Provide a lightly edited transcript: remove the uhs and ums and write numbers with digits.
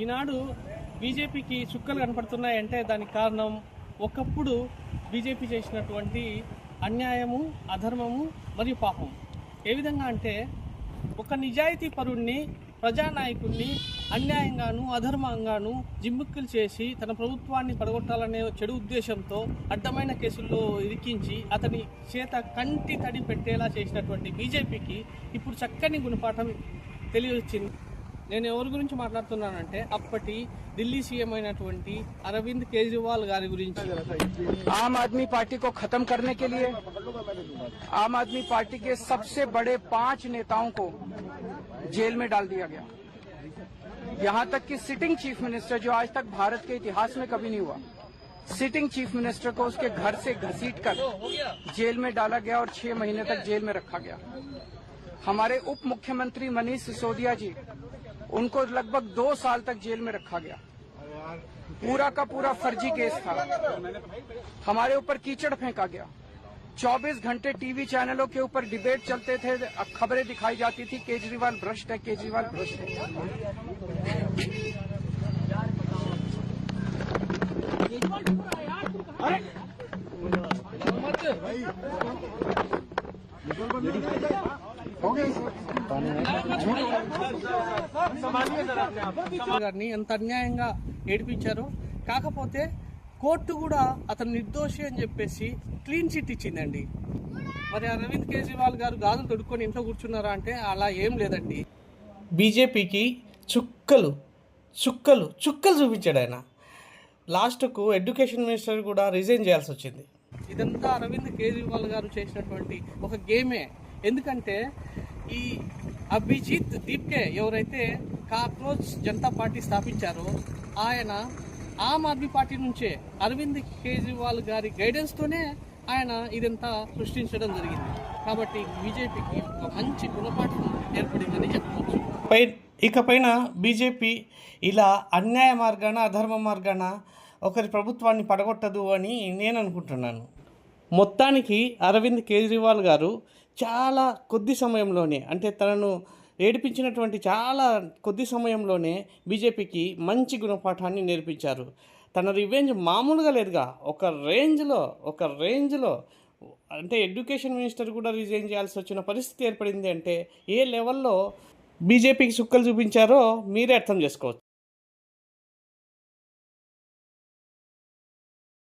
ఈనాడు బీజేపీకి చుక్కలు కనపడుతున్నాయంటే దానికి కారణం ఒకప్పుడు బీజేపీ చేసినటువంటి అన్యాయము, అధర్మము మరియు పాపం. ఏ విధంగా అంటే ఒక నిజాయితీ పరుణ్ణి, ప్రజానాయకుడిని అన్యాయంగాను అధర్మంగాను జిమ్మిక్కులు చేసి తన ప్రభుత్వాన్ని పడగొట్టాలనే చెడు ఉద్దేశంతో అడ్డమైన కేసుల్లో ఇరికించి అతని చేత కంటి తడి పెట్టేలా చేసినటువంటి బీజేపీకి ఇప్పుడు చక్కని గుణపాఠం తెలియవచ్చింది. నేను ఎవరి గురించి మాట్లాడుతున్నానంటే అప్పటి ఢిల్లీ సీఎం అయినటువంటి अरविंद केजरीवाल గారి గురించి. आम आदमी पार्टी को खत्म करने के लिए आम आदमी पार्टी के सबसे बड़े 5 नेताओं को जेल में डाल दिया गया। यहां तक कि सिटिंग चीफ मिनिस्टर, जो आज तक भारत के इतिहास में कभी नहीं हुआ, सिटिंग चीफ मिनिस्टर को उसके घर से घसीटकर जेल में डाला गया और 6 महीने तक जेल में रखा गया। हमारे उप मुख्यमंत्री मनीष सिसोदिया जी, उनको लगभग 2 साल तक जेल में रखा गया। पूरा का पूरा फर्जी केस था। हमारे ऊपर कीचड़ फेंका गया। 24 घंटे टीवी चैनलों के ऊपर डिबेट चलते थे, खबरें दिखाई जाती थी केजरीवाल भ्रष्ट है, केजरीवाल भ्रष्ट है। గారిని ఎంత అన్యాయంగా ఏడిపించారో, కాకపోతే కోర్టు కూడా అతను నిర్దోషి అని చెప్పేసి క్లీన్ చిట్ ఇచ్చిందండి. మరి అరవింద్ కేజ్రీవాల్ గారు గాజులు తొడుక్కొని ఇంట్లో కూర్చున్నారా అంటే అలా ఏం లేదండి. బీజేపీకి చుక్కలు చుక్కలు చుక్కలు చూపించాడు ఆయన. లాస్ట్కు ఎడ్యుకేషన్ మినిస్టర్ కూడా రిజైన్ చేయాల్సి వచ్చింది. ఇదంతా అరవింద్ కేజ్రీవాల్ గారు చేసినటువంటి ఒక గేమే. ఎందుకంటే ఈ అభిజిత్ దీప్కే ఎవరైతే కాక్రోచ్ జనతా పార్టీ స్థాపించారో ఆయన ఆమ్ ఆద్మీ పార్టీ నుంచే అరవింద్ కేజ్రీవాల్ గారి గైడెన్స్తోనే ఆయన ఇదంతా సృష్టించడం జరిగింది. కాబట్టి బీజేపీకి ఒక మంచి గుణపాఠం ఏర్పడిందని చెప్పవచ్చు. ఇకపైన బీజేపీ ఇలా అన్యాయ మార్గాన, అధర్మ మార్గాన ఒకరి ప్రభుత్వాన్ని పడగొట్టదు అని నేను అనుకుంటున్నాను. మొత్తానికి అరవింద్ కేజ్రీవాల్ గారు చాలా కొద్ది సమయంలోనే, అంటే తనను ఏడిపించినటువంటి చాలా కొద్ది సమయంలోనే బీజేపీకి మంచి గుణపాఠాన్ని నేర్పించారు. తన రివెంజ్ మామూలుగా లేదుగా, ఒక రేంజ్లో అంటే ఎడ్యుకేషన్ మినిస్టర్ కూడా రిజైన్ చేయాల్సి వచ్చిన పరిస్థితి ఏర్పడింది. అంటే ఏ లెవెల్లో బీజేపీకి చుక్కలు చూపించారో మీరే అర్థం చేసుకోవచ్చు.